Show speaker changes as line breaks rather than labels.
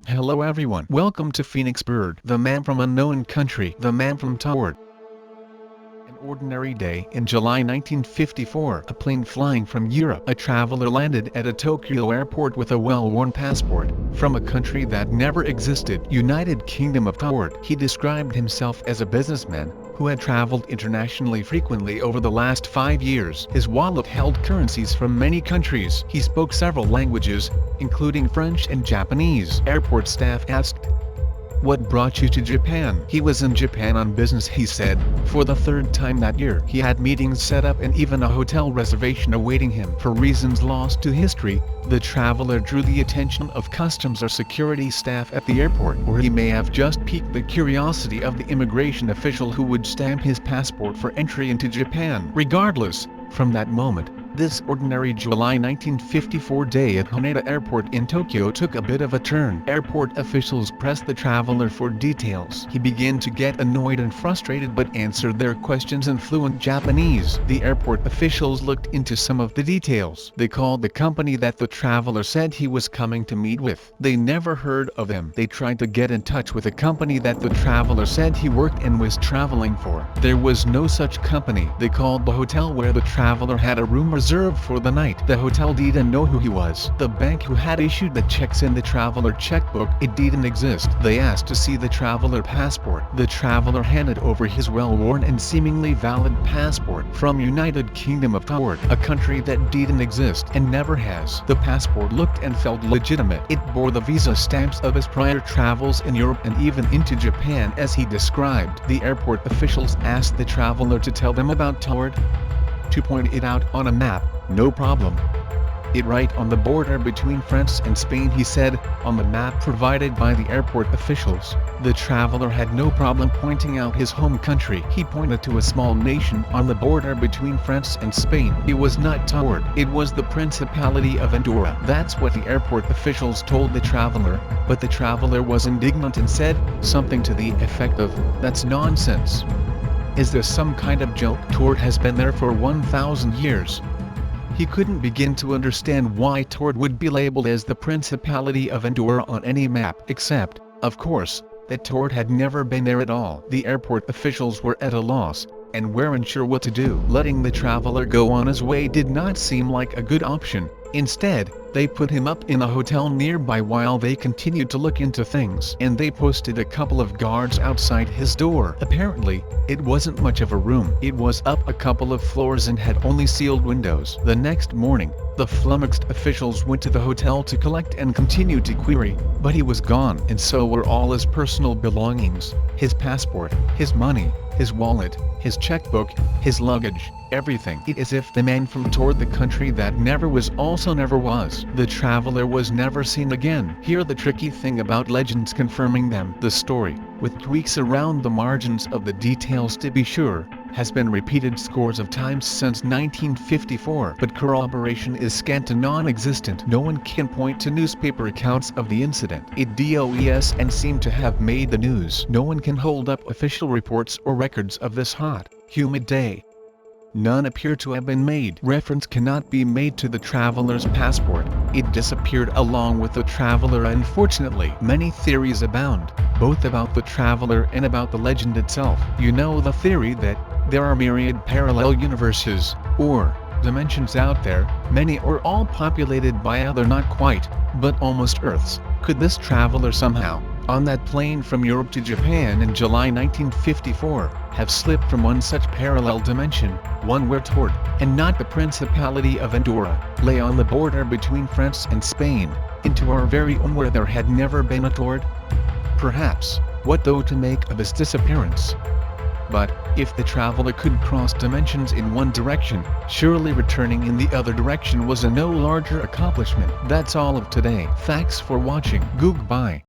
Hello everyone. Welcome to Phoenix Bird, the man from unknown country, the man from Taured. An ordinary day in July 1954, a plane flying from Europe. A traveler landed at a Tokyo airport with a well-worn passport, from a country that never existed, United Kingdom of Taured. He described himself as a businessman, who had traveled internationally frequently over the last 5 years. His wallet held currencies from many countries. He spoke several languages, including French and Japanese. Airport staff asked, "What brought you to Japan?" He was in Japan on business, he said, for the third time that year. He had meetings set up and even a hotel reservation awaiting him. For reasons lost to history, the traveler drew the attention of customs or security staff at the airport, or he may have just piqued the curiosity of the immigration official who would stamp his passport for entry into Japan. Regardless, from that moment, this ordinary July 1954 day at Haneda Airport in Tokyo took a bit of a turn. Airport officials pressed the traveler for details. He began to get annoyed and frustrated but answered their questions in fluent Japanese. The airport officials looked into some of the details. They called the company that the traveler said he was coming to meet with. They never heard of them. They tried to get in touch with a company that the traveler said he worked and was traveling for. There was no such company. They called the hotel where the traveler had a room reserved for the night. The hotel didn't know who he was. The bank who had issued the checks in the traveler checkbook, it didn't exist. They asked to see the traveler passport. The traveler handed over his well-worn and seemingly valid passport from United Kingdom of Taured, a country that didn't exist and never has. The passport looked and felt legitimate. It bore the visa stamps of his prior travels in Europe and even into Japan, as he described. The airport officials asked the traveler to tell them about Taured, to point it out on a map. "No problem. It right on the border between France and Spain," he said, on the map provided by the airport officials. The traveler had no problem pointing out his home country. He pointed to a small nation on the border between France and Spain. It was not Taured. It was the Principality of Andorra. That's what the airport officials told the traveler, but the traveler was indignant and said something to the effect of, "That's nonsense. Is this some kind of joke? Taured has been there for 1,000 years. He couldn't begin to understand why Taured would be labeled as the Principality of Andorra on any map, except, of course, that Taured had never been there at all. The airport officials were at a loss, and weren't sure what to do. Letting the traveler go on his way did not seem like a good option. Instead, they put him up in a hotel nearby while they continued to look into things. And they posted a couple of guards outside his door. Apparently, it wasn't much of a room. It was up a couple of floors and had only sealed windows. The next morning, the flummoxed officials went to the hotel to collect and continued to query, but he was gone, and so were all his personal belongings, his passport, his money, his wallet, his checkbook, his luggage, everything. It is as if the man from Taured, the country that never was, also never was. The traveler was never seen again. Here the tricky thing about legends confirming them. The story, with tweaks around the margins of the details to be sure, has been repeated scores of times since 1954, but corroboration is scant and non-existent. No one can point to newspaper accounts of the incident. It does and seem to have made the news. No one can hold up official reports or records of this hot, humid day. None appear to have been made. Reference cannot be made to the traveler's passport. It disappeared along with the traveler. Unfortunately, many theories abound, both about the traveler and about the legend itself. You know the theory that there are myriad parallel universes, or dimensions out there, many or all populated by other not quite, but almost Earths. Could this traveler somehow, on that plane from Europe to Japan in July 1954, have slipped from one such parallel dimension, one where Taured, and not the Principality of Andorra, lay on the border between France and Spain, into our very own where there had never been a Taured? Perhaps. What though to make of his disappearance? But, if the traveler could cross dimensions in one direction, surely returning in the other direction was a no larger accomplishment. That's all of today. Thanks for watching. Goodbye.